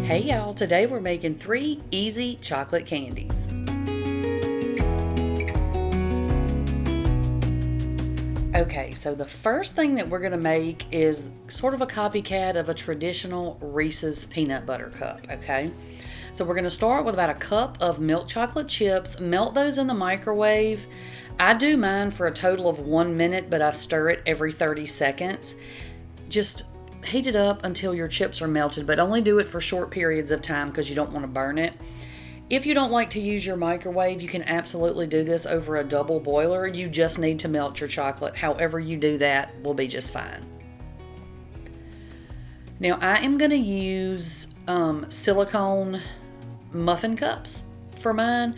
Hey y'all, today we're making 3 easy chocolate candies. Okay, so the first thing that we're going to make is sort of a copycat of a traditional Reese's peanut butter cup, okay? So we're going to start with about a cup of milk chocolate chips, melt those in the microwave. I do mine for a total of 1 minute, but I stir it every 30 seconds. Just heat it up until your chips are melted, but only do it for short periods of time because you don't want to burn it. If you don't like to use your microwave, you can absolutely do this over a double boiler. You just need to melt your chocolate. However you do that will be just fine. Now I am going to use silicone muffin cups for mine.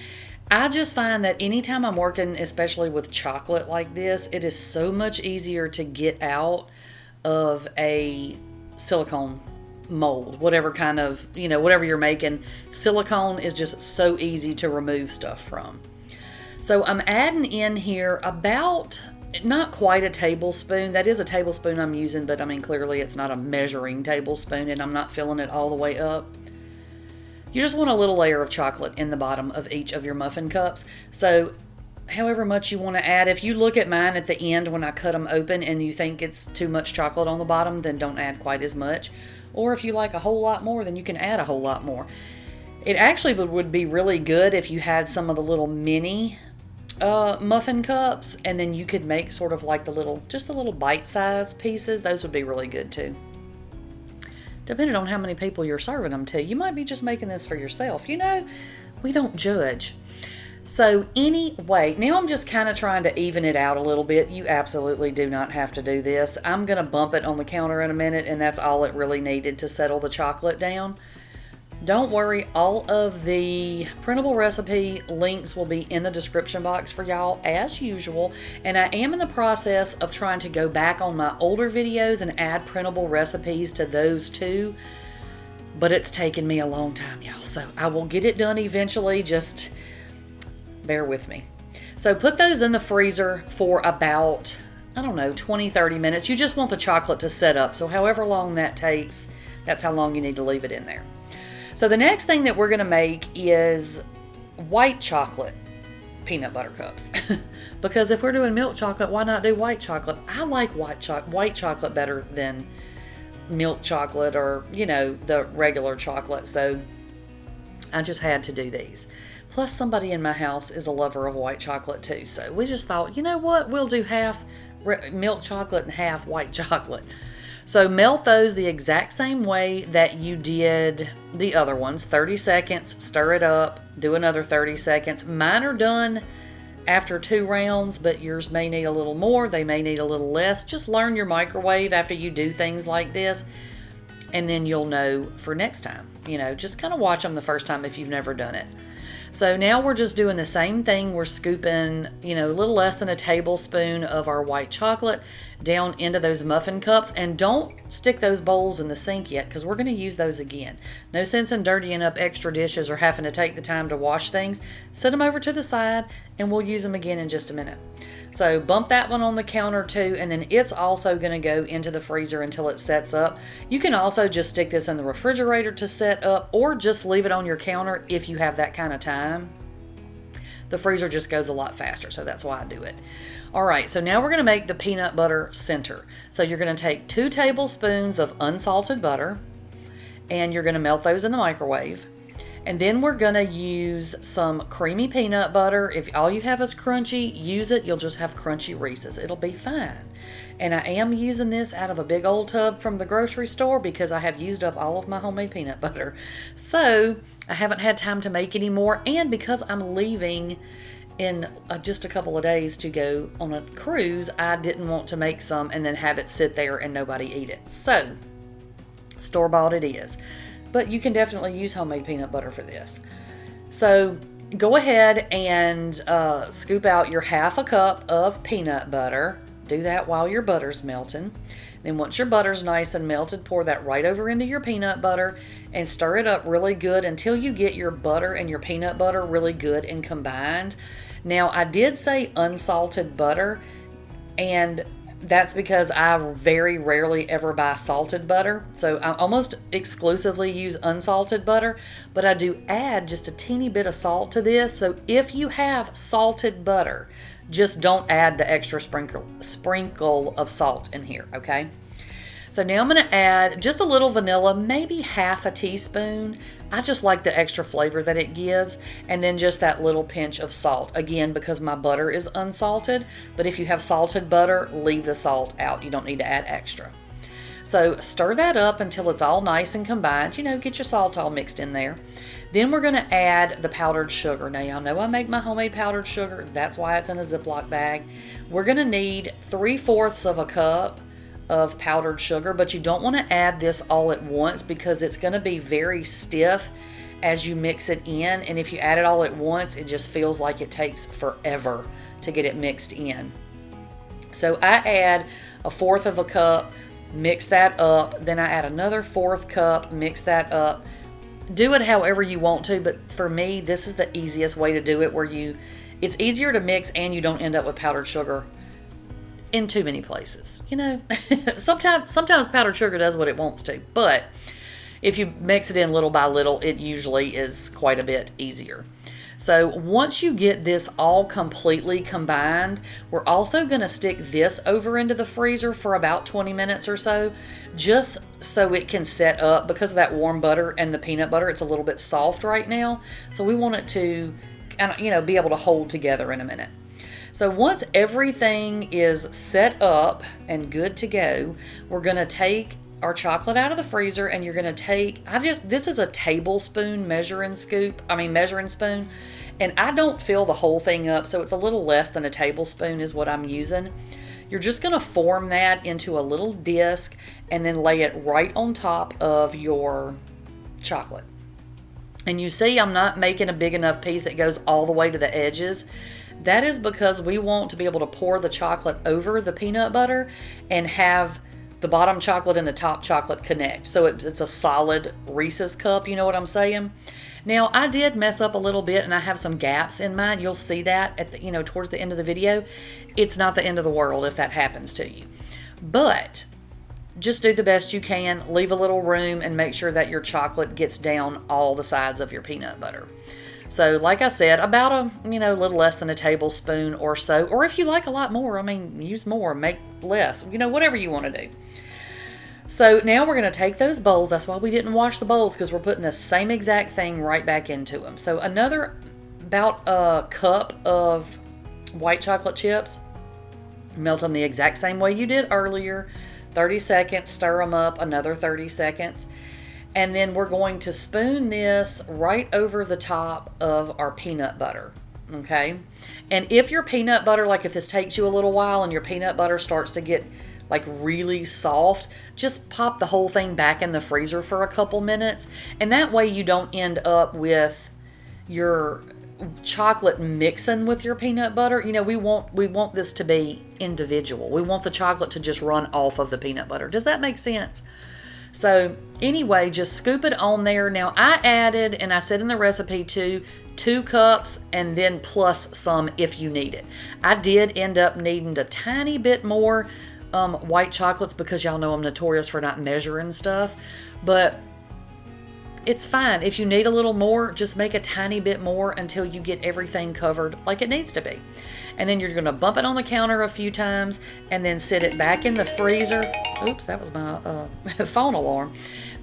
I just find that anytime I'm working, especially with chocolate like this, it is so much easier to get out of a silicone mold, whatever kind of, whatever you're making. Silicone is just so easy to remove stuff from. So I'm adding in here about, not quite a tablespoon. That is a tablespoon I'm using, but I mean, clearly it's not a measuring tablespoon and I'm not filling it all the way up. You just want a little layer of chocolate in the bottom of each of your muffin cups. So however much you want to add. If you look at mine at the end when I cut them open and you think it's too much chocolate on the bottom, then don't add quite as much. Or if you like a whole lot more, then you can add a whole lot more. It actually would be really good if you had some of the little mini muffin cups, and then you could make sort of like just the little bite-sized pieces. Those would be really good too. Depending on how many people you're serving them to. You might be just making this for yourself. We don't judge. So anyway, now I'm just kind of trying to even it out a little bit. You absolutely do not have to do this. I'm going to bump it on the counter in a minute, and that's all it really needed to settle the chocolate down. Don't worry, all of the printable recipe links will be in the description box for y'all as usual. And I am in the process of trying to go back on my older videos and add printable recipes to those too. But it's taken me a long time, y'all. So I will get it done eventually. Just bear with me. So put those in the freezer for about, 20-30 minutes. You just want the chocolate to set up. So however long that takes, that's how long you need to leave it in there. So the next thing that we're going to make is white chocolate peanut butter cups. Because if we're doing milk chocolate, why not do white chocolate? I like white chocolate better than milk chocolate or, the regular chocolate. So I just had to do these. Plus, somebody in my house is a lover of white chocolate too. So we just thought, you know what? We'll do half milk chocolate and half white chocolate. So melt those the exact same way that you did the other ones. 30 seconds, stir it up, do another 30 seconds. Mine are done after 2 rounds, but yours may need a little more. They may need a little less. Just learn your microwave after you do things like this, and then you'll know for next time. Just kind of watch them the first time if you've never done it. So now we're just doing the same thing. We're scooping, a little less than a tablespoon of our white chocolate down into those muffin cups. And don't stick those bowls in the sink yet because we're going to use those again. No sense in dirtying up extra dishes or having to take the time to wash things. Set them over to the side and we'll use them again in just a minute. So bump that one on the counter too, and then it's also going to go into the freezer until it sets up. You can also just stick this in the refrigerator to set up or just leave it on your counter if you have that kind of time. The freezer just goes a lot faster, so that's why I do it. All right, so now we're going to make the peanut butter center. So you're going to take 2 tablespoons of unsalted butter, and you're going to melt those in the microwave. And then we're going to use some creamy peanut butter. If all you have is crunchy, use it. You'll just have crunchy Reese's. It'll be fine. And I am using this out of a big old tub from the grocery store because I have used up all of my homemade peanut butter. So I haven't had time to make any more. And because I'm leaving in just a couple of days to go on a cruise, I didn't want to make some and then have it sit there and nobody eat it. So store-bought it is. But you can definitely use homemade peanut butter for this. So go ahead and scoop out your half a cup of peanut butter. Do that while your butter's melting. Then once your butter's nice and melted, pour that right over into your peanut butter and stir it up really good until you get your butter and your peanut butter really good and combined. Now, I did say unsalted butter, and That's because I very rarely ever buy salted butter. So I almost exclusively use unsalted butter, but I do add just a teeny bit of salt to this. So if you have salted butter, just don't add the extra sprinkle of salt in here, okay? So now I'm going to add just a little vanilla, maybe half a teaspoon. I just like the extra flavor that it gives. And then just that little pinch of salt. Again, because my butter is unsalted. But if you have salted butter, leave the salt out. You don't need to add extra. So stir that up until it's all nice and combined. You know, get your salt all mixed in there. Then we're going to add the powdered sugar. Now, y'all know I make my homemade powdered sugar. That's why it's in a Ziploc bag. We're going to need 3/4 of a cup of powdered sugar, but you don't want to add this all at once because it's going to be very stiff as you mix it in. And if you add it all at once, it just feels like it takes forever to get it mixed in. So I add 1/4 of a cup, mix that up. Then I add another 1/4 cup, mix that up. Do it however you want to, but for me, this is the easiest way to do it, where it's easier to mix and you don't end up with powdered sugar in too many places. You know, sometimes powdered sugar does what it wants to, but if you mix it in little by little, it usually is quite a bit easier. So once you get this all completely combined, we're also going to stick this over into the freezer for about 20 minutes or so, just so it can set up. Because of that warm butter and the peanut butter, it's a little bit soft right now, so we want it to kind of, you know, be able to hold together in a minute. So once everything is set up and good to go, we're going to take our chocolate out of the freezer, and you're going to take, this is a tablespoon measuring spoon, and I don't fill the whole thing up, so it's a little less than a tablespoon is what I'm using. You're just going to form that into a little disc and then lay it right on top of your chocolate. And you see, I'm not making a big enough piece that goes all the way to the edges. That is because we want to be able to pour the chocolate over the peanut butter and have the bottom chocolate and the top chocolate connect. So it's a solid Reese's cup, you know what I'm saying? Now, I did mess up a little bit and I have some gaps in mine. You'll see that at the, towards the end of the video. It's not the end of the world if that happens to you. But just do the best you can. Leave a little room and make sure that your chocolate gets down all the sides of your peanut butter. So like I said, about a little less than a tablespoon or so. Or if you like a lot more, use more, make less, whatever you want to do. So now we're going to take those bowls. That's why we didn't wash the bowls, because we're putting the same exact thing right back into them. So about a cup of white chocolate chips. Melt them the exact same way you did earlier. 30 seconds, stir them up, another 30 seconds. And then we're going to spoon this right over the top of our peanut butter, okay? And if your peanut butter, like if this takes you a little while and your peanut butter starts to get like really soft, just pop the whole thing back in the freezer for a couple minutes. And that way you don't end up with your chocolate mixing with your peanut butter. We want this to be individual. We want the chocolate to just run off of the peanut butter. Does that make sense? So anyway, just scoop it on there. Now I added, and I said in the recipe too, 2 cups and then plus some if you need it. I did end up needing a tiny bit more white chocolates, because y'all know I'm notorious for not measuring stuff, but it's fine. If you need a little more, just make a tiny bit more until you get everything covered like it needs to be. And then you're going to bump it on the counter a few times and then sit it back in the freezer. Oops, that was my phone alarm.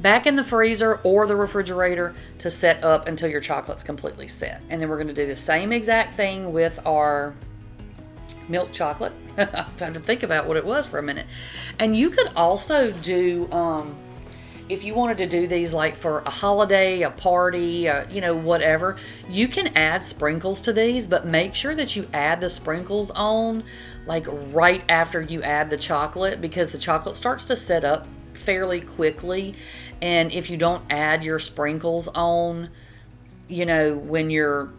Back in the freezer or the refrigerator to set up until your chocolate's completely set. And then we're going to do the same exact thing with our milk chocolate. I had to think about what it was for a minute. And you could also do, if you wanted to do these like for a holiday, a party, whatever, you can add sprinkles to these, but make sure that you add the sprinkles on like right after you add the chocolate, because the chocolate starts to set up fairly quickly. And if you don't add your sprinkles on, when you're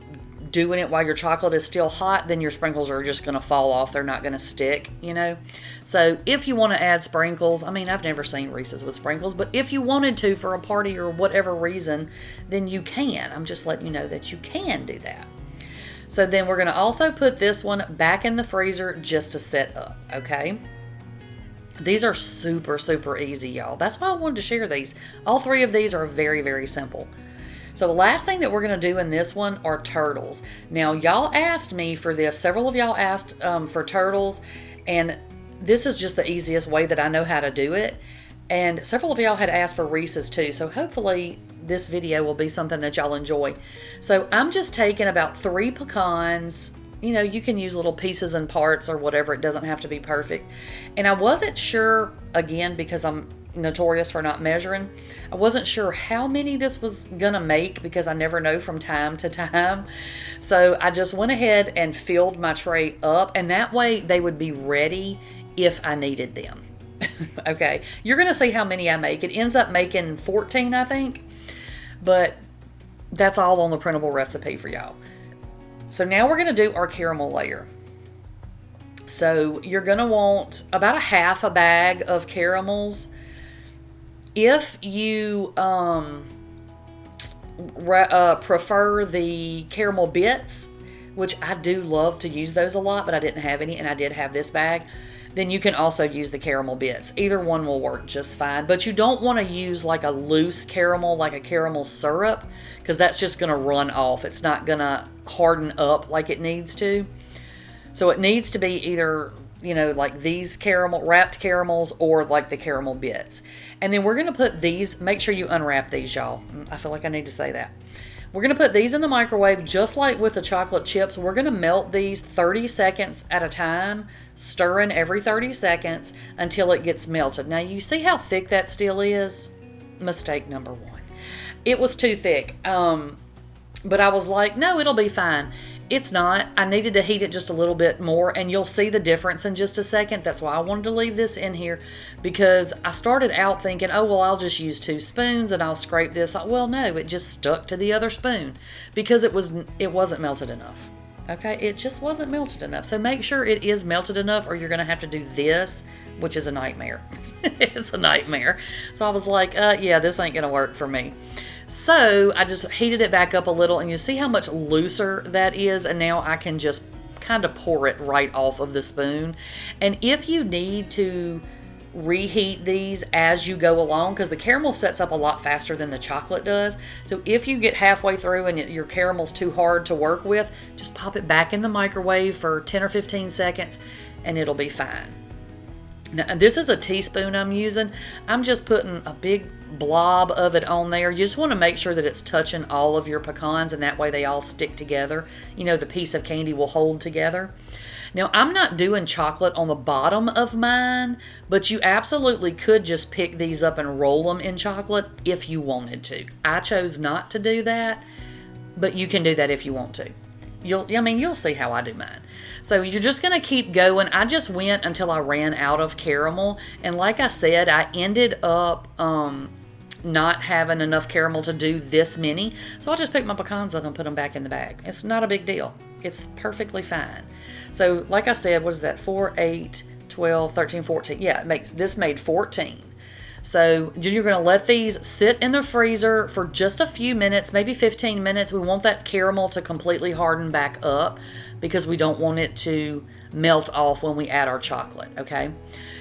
doing it while your chocolate is still hot, then your sprinkles are just going to fall off. They're not going to stick, So if you want to add sprinkles, I've never seen Reese's with sprinkles, but if you wanted to for a party or whatever reason, then you can. I'm just letting you know that you can do that. So then we're going to also put this one back in the freezer just to set up, okay? These are super, super easy, y'all. That's why I wanted to share these. All three of these are very, very simple. So the last thing that we're going to do in this one are turtles. Now, y'all asked me for this. Several of y'all asked for turtles, and this is just the easiest way that I know how to do it. And several of y'all had asked for Reese's too, so hopefully this video will be something that y'all enjoy. So I'm just taking about 3 pecans. You know, you can use little pieces and parts or whatever. It doesn't have to be perfect. And I wasn't sure, again, because I'm notorious for not measuring, I wasn't sure how many this was gonna make because I never know from time to time. So I just went ahead and filled my tray up, and that way they would be ready if I needed them. Okay, you're gonna see how many I make. It ends up making 14, I think, but that's all on the printable recipe for y'all. So now we're gonna do our caramel layer. So you're gonna want about a half a bag of caramels. If you prefer the caramel bits, which I do love to use those a lot, but I didn't have any, and I did have this bag, then you can also use the caramel bits. Either one will work just fine, but you don't want to use like a loose caramel, like a caramel syrup, because that's just going to run off. It's not going to harden up like it needs to. So it needs to be either, you know, like these caramel wrapped caramels or like the caramel bits. And then we're going to put these, make sure you unwrap these, y'all. I feel like I need to say that. We're going to put these in the microwave just like with the chocolate chips. We're going to melt these 30 seconds at a time, stirring every 30 seconds until it gets melted. Now you see how thick that still is? Mistake number 1. It was too thick. But I was like, no, it'll be fine. It's not. I needed to heat it just a little bit more, and you'll see the difference in just a second. That's why I wanted to leave this in here, because I started out thinking, oh, well, I'll just use 2 spoons and I'll scrape this. Well, no, it just stuck to the other spoon because it wasn't melted enough. Okay, it just wasn't melted enough. So make sure it is melted enough, or you're going to have to do this, which is a nightmare. It's a nightmare. So I was like, yeah, this ain't going to work for me. So I just heated it back up a little, and you see how much looser that is, and now I can just kind of pour it right off of the spoon. And if you need to reheat these as you go along, because the caramel sets up a lot faster than the chocolate does, so if you get halfway through and your caramel's too hard to work with, just pop it back in the microwave for 10 or 15 seconds and it'll be fine. Now, this is a teaspoon I'm using. I'm just putting a big blob of it on there. You just want to make sure that it's touching all of your pecans, and that way they all stick together. You know, the piece of candy will hold together. Now, I'm not doing chocolate on the bottom of mine, but you absolutely could just pick these up and roll them in chocolate if you wanted to. I chose not to do that, but you can do that if you want to. You'll see how I do mine. So you're just going to keep going. I just went until I ran out of caramel. And like I said, I ended up not having enough caramel to do this many. So I just picked my pecans up and put them back in the bag. It's not a big deal. It's perfectly fine. So like I said, what is that? 4, 8, 12, 13, 14. Yeah, this made 14. So you're going to let these sit in the freezer for just a few minutes, maybe 15 minutes. We want that caramel to completely harden back up because we don't want it to melt off when we add our chocolate, okay?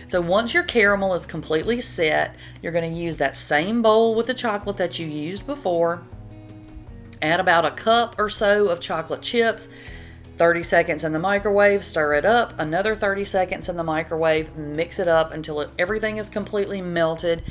So once your caramel is completely set, you're going to use that same bowl with the chocolate that you used before. Add about a cup or so of chocolate chips. 30 seconds in the microwave, stir it up, another 30 seconds in the microwave, mix it up until everything is completely melted.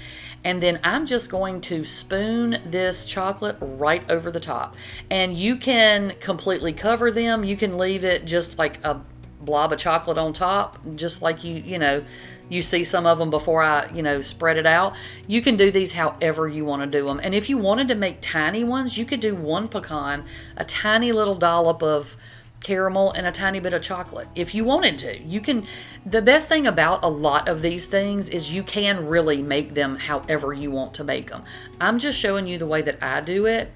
And then I'm just going to spoon this chocolate right over the top. And you can completely cover them. You can leave it just like a blob of chocolate on top, just like you see some of them before I, spread it out. You can do these however you want to do them. And if you wanted to make tiny ones, you could do 1 pecan, a tiny little dollop of caramel, and a tiny bit of chocolate. If you wanted to, you can. The best thing about a lot of these things is you can really make them however you want to make them. I'm just showing you the way that I do it,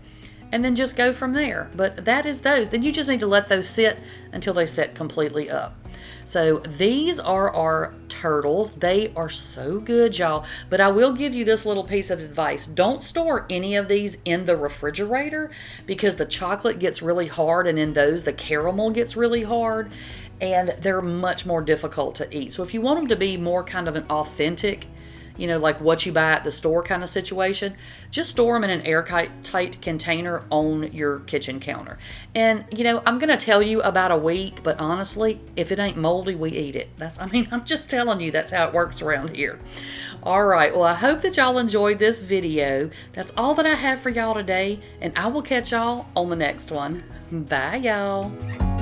and then just go from there. But that is those. Then you just need to let those sit until they set completely up. So these are our turtles. They are so good, y'all. But I will give you this little piece of advice. Don't store any of these in the refrigerator because the chocolate gets really hard, and in those the caramel gets really hard. and they're much more difficult to eat. So if you want them to be more kind of an authentic, you know, like what you buy at the store kind of situation, just store them in an airtight container on your kitchen counter. And, you know, I'm going to tell you about a week, but honestly, if it ain't moldy, we eat it. I'm just telling you, that's how it works around here. All right, well, I hope that y'all enjoyed this video. That's all that I have for y'all today, and I will catch y'all on the next one. Bye, y'all.